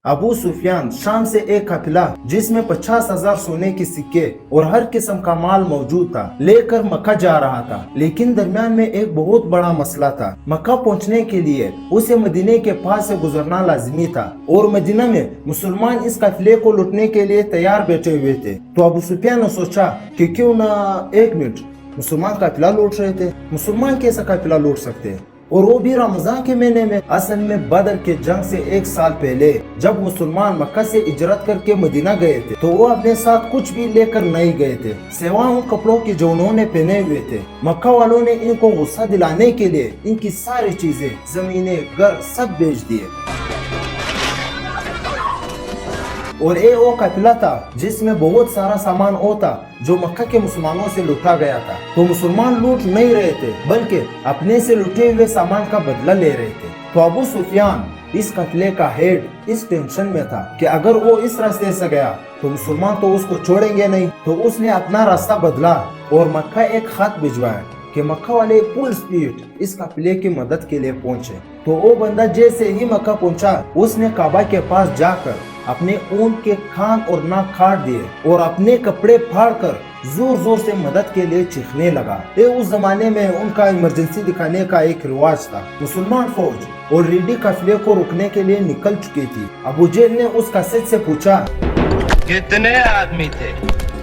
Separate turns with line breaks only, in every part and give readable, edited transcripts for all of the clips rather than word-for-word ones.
अबू सुफियान शाम से एक काफिला जिसमें 50,000 सोने के सिक्के और हर किस्म का माल मौजूद था लेकर मक्का जा रहा था। लेकिन दरमियान में एक बहुत बड़ा मसला था। मक्का पहुंचने के लिए उसे मदीने के पास से गुजरना लाजमी था और मदीना में मुसलमान इस काफिले को लूटने के लिए तैयार बैठे हुए थे। तो अबू सुफियान ने सोचा कि क्यों ना एक मिनट, मुसलमान काफिला लूट रहे थे, मुसलमान कैसा काफिला लूट सकते हैं, और वो भी रमजान के महीने में। असल में बदर के जंग से 1 साल पहले जब मुसलमान मक्का से हिजरत करके मदीना गए थे तो वो अपने साथ कुछ भी लेकर नहीं गए थे सिवाय उन कपड़ों की जो उन्होंने पहने हुए थे। मक्का वालों ने इनको गुस्सा दिलाने के लिए इनकी सारी चीजें, जमीनें, घर सब बेच दिए। और ये वो काफिला था जिसमें बहुत सारा सामान होता जो मक्का के मुसलमानों से लूटा गया था। तो मुसलमान लूट नहीं रहे थे बल्कि अपने से लूटे हुए सामान का बदला ले रहे थे। तो अबू सुफियान इस काफिले का हेड इस टेंशन में था कि अगर वो इस रास्ते से गया तो मुसलमान तो उसको छोड़ेंगे नहीं। तो उसने अपना रास्ता बदला और मक्का एक खत भिजवाया कि मक्का वाले फुल स्पीड इस काफिले की मदद के लिए पहुंचे। तो वो बंदा जैसे ही मक्का पहुंचा उसने काबा के पास जाकर अपने ऊंट के कान और नाक काट दिए और अपने कपड़े फाड़कर जोर जोर से मदद के लिए चीखने लगा। ये उस जमाने में उनका इमरजेंसी दिखाने का एक रिवाज था। मुसलमान फौज ऑलरेडी काफिले को रोकने के लिए निकल चुकी थी। अबू जेहल ने उस कासिद से पूछा
कितने आदमी थे?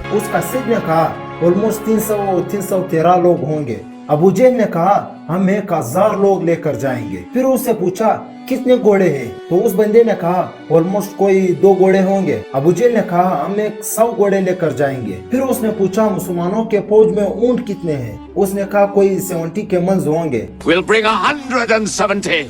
उस कासिद ने कहा ऑलमोस्ट 313 लोग होंगे। अबू जेहल ने कहा हम 1000 लोग लेकर जाएंगे। फिर उससे पूछा कितने घोड़े हैं? तो उस बंदे ने कहा ऑलमोस्ट कोई 2 घोड़े होंगे। अबू जेहल ने कहा हम 100 घोड़े लेकर जाएंगे। फिर उसने पूछा मुसलमानों के फौज में ऊंट कितने हैं? उसने कहा कोई 70 के मंज होंगे।
We'll bring 170.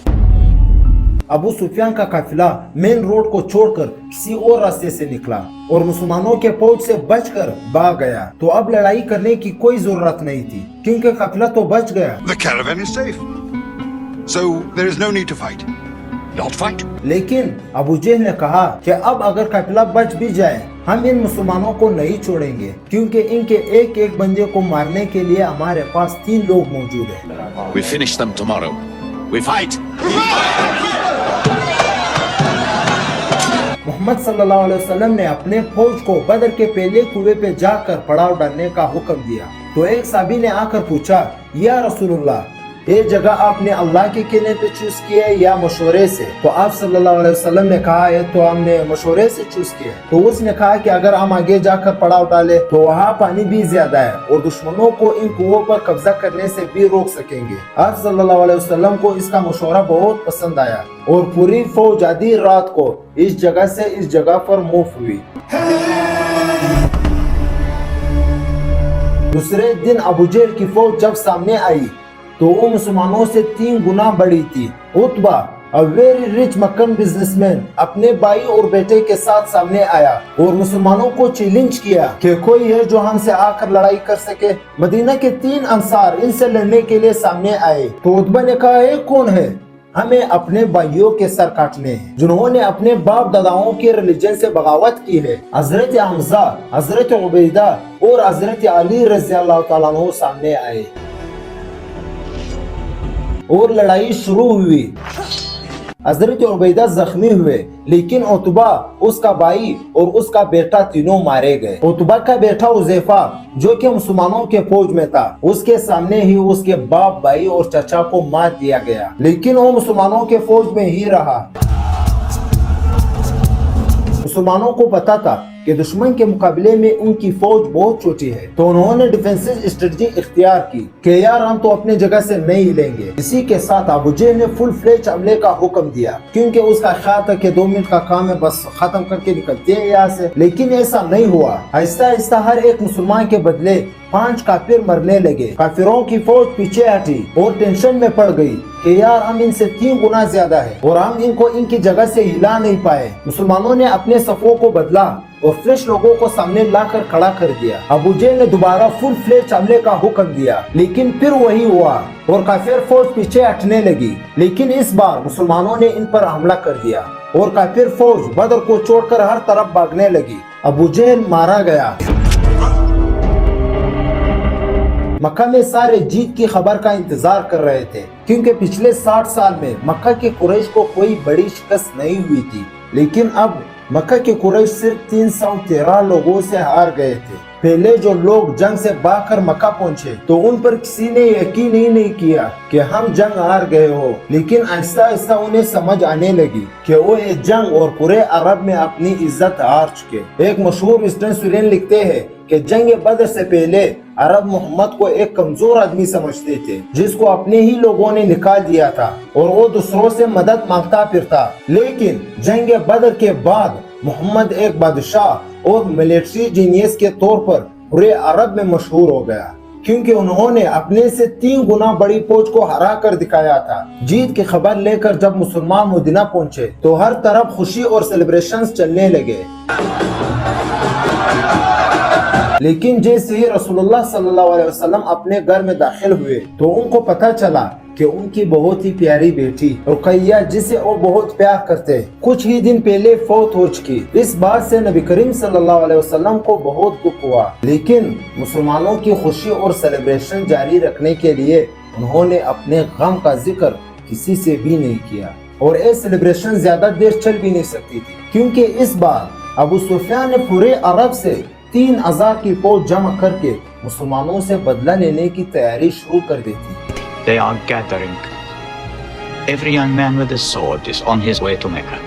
अबू सुफियान का काफिला मेन रोड को छोड़कर किसी और रास्ते से निकला और मुसलमानों के फौज से बचकर भाग गया। तो अब लड़ाई करने की कोई जरूरत नहीं थी क्योंकि काफिला तो बच गया।
The caravan is safe, so there is no need to fight.
Not fight.
लेकिन अबू जेहल ने कहा कि अब अगर काफिला बच भी जाए हम इन मुसलमानों को नहीं छोड़ेंगे क्योंकि इनके एक एक बंदे को मारने के लिए हमारे पास 3 लोग मौजूद हैं।
We finish them tomorrow. We fight.
Mohammad सल्लल्लाहु अलैहि वसल्लम ने अपने फौज को बदर के पहले कुएं पे जाकर पड़ाव डालने का हुक्म दिया। तो एक साहबी ने आकर पूछा या रसूलुल्लाह, ये जगह आपने अल्लाह के कहने पे चूज किया है या मशवरे से? तो आप सल्लल्लाहु अलैहि वसल्लम ने कहा है तो हमने मशवरे से चूज किया। तो उसने कहा कि अगर हम आगे जाकर पड़ाव डाले तो वहाँ पानी भी ज्यादा है और दुश्मनों को इन कुओं पर कब्जा करने से भी रोक सकेंगे। आप सल्लल्लाहु अलैहि वसल्लम को इसका मशवरा बहुत पसंद आया और पूरी फौज आधी रात को इस जगह से इस जगह पर मूव हुई। दूसरे दिन अबू जेहल की फौज जब सामने आई तो वो मुसलमानों से 3 गुना बड़ी थी। Utba a very rich मक्कन businessman अपने भाई और बेटे के साथ सामने आया और मुसलमानों को चैलेंज किया कि कोई है जो हमसे आकर लड़ाई कर सके। मदीना के 3 अंसार इनसे लड़ने के लिए सामने आए। तो उतबा ने कहा ये कौन है? हमें अपने भाइयों के सर काटने हैं जिन्होंने अपने बाप दादाओं के रिलीजन से बगावत की है। हजरत हमजा, हजरत उबैदा और हजरत अली रज़ी अल्लाह तआला अन्हु सामने आए और लड़ाई शुरू हुई। हजरत उबैदा जख्मी हुए लेकिन उतबा, उसका भाई और उसका बेटा तीनों मारे गए। उतबा का बेटा उज़ैफा जो कि मुसलमानों के फौज में था उसके सामने ही उसके बाप, भाई और चाचा को मार दिया गया लेकिन वो मुसलमानों के फौज में ही रहा। मुसलमानों को पता था कि दुश्मन के मुकाबले में उनकी फौज बहुत छोटी है तो उन्होंने डिफेंसिव स्ट्रेटजी इख्तियार की कि यार हम तो अपनी जगह से नहीं हिलेंगे। इसी के साथ अबू जेहल ने फुल फ्लेज हमले का हुक्म दिया क्योंकि उसका ख्याल था कि 2 मिनट का काम है, बस खत्म करके निकलते हैं यहाँ से। लेकिन ऐसा नहीं हुआ। आहिस्ता आहिस्ता हर एक मुसलमान के बदले 5 काफिर मरने लगे। काफिरों की फौज पीछे हटी और टेंशन में पड़ गई कि यार हम इनसे 3 गुना ज्यादा है और हम इनको इनकी जगह से हिला नहीं पाए। मुसलमानों ने अपने सफों को बदला और फ्रेश लोगों को सामने लाकर खड़ा कर दिया। अबू जेहल ने दोबारा फुल फ्लेज हमले का हुक्म दिया लेकिन फिर वही हुआ और काफिर फौज पीछे हटने लगी। लेकिन इस बार मुसलमानों ने इन पर हमला कर दिया और काफिर फौज बदर को छोड़कर हर तरफ भागने लगी। अबू जेहल मारा गया। मक्का में सारे जीत की खबर का इंतजार कर रहे थे क्योंकि पिछले 60 साल में मक्का के कुरैश को कोई बड़ी शिकस्त नहीं हुई थी। लेकिन अब मक्का के कुरैश सिर्फ 313 लोगों से हार गए थे। पहले जो लोग जंग से भागकर मक्का पहुंचे तो उन पर किसी ने यकीन ही नहीं किया कि हम जंग हार गए हो, लेकिन आहिस्ता आहिस्ता उन्हें समझ आने लगी कि वो ये जंग और पूरे अरब में अपनी इज्जत हार चुके। एक मशहूर हिस्टोरियन लिखते हैं कि जंग बदर से पहले अरब मोहम्मद को एक कमजोर आदमी समझते थे जिसको अपने ही लोगों ने निकाल दिया था और वो दूसरों से मदद मांगता फिरता। लेकिन जंग बदर के बाद मोहम्मद एक बादशाह और मिलिट्री जीनियस के तौर पर पूरे अरब में मशहूर हो गया, क्योंकि उन्होंने अपने से 3 गुना बड़ी फौज को हरा कर दिखाया था। जीत की खबर लेकर जब मुसलमान मदीना पहुंचे तो हर तरफ खुशी और सेलिब्रेशंस चलने लगे। लेकिन जैसे ही रसूलुल्लाह सल्लल्लाहु अलैहि वसल्लम अपने घर में दाखिल हुए तो उनको पता चला कि उनकी बहुत ही प्यारी बेटी रुकैया, जिसे वो बहुत प्यार करते, कुछ ही दिन पहले फौत हो चुकी। इस बात से नबी करीम सल्लल्लाहु अलैहि वसल्लम को बहुत दुख हुआ, लेकिन मुसलमानों की खुशी और सेलिब्रेशन जारी रखने के लिए उन्होंने अपने गम का जिक्र किसी से भी नहीं किया और ये सेलिब्रेशन ज्यादा देर चल भी नहीं सकती थी, क्योंकि इस बार अबू सुफियान ने पूरे अरब से 3000 की फौज जमा करके मुसलमानों से बदला लेने की तैयारी शुरू कर दी थी।
They are gathering. Every young man with a sword is on his way to Mecca.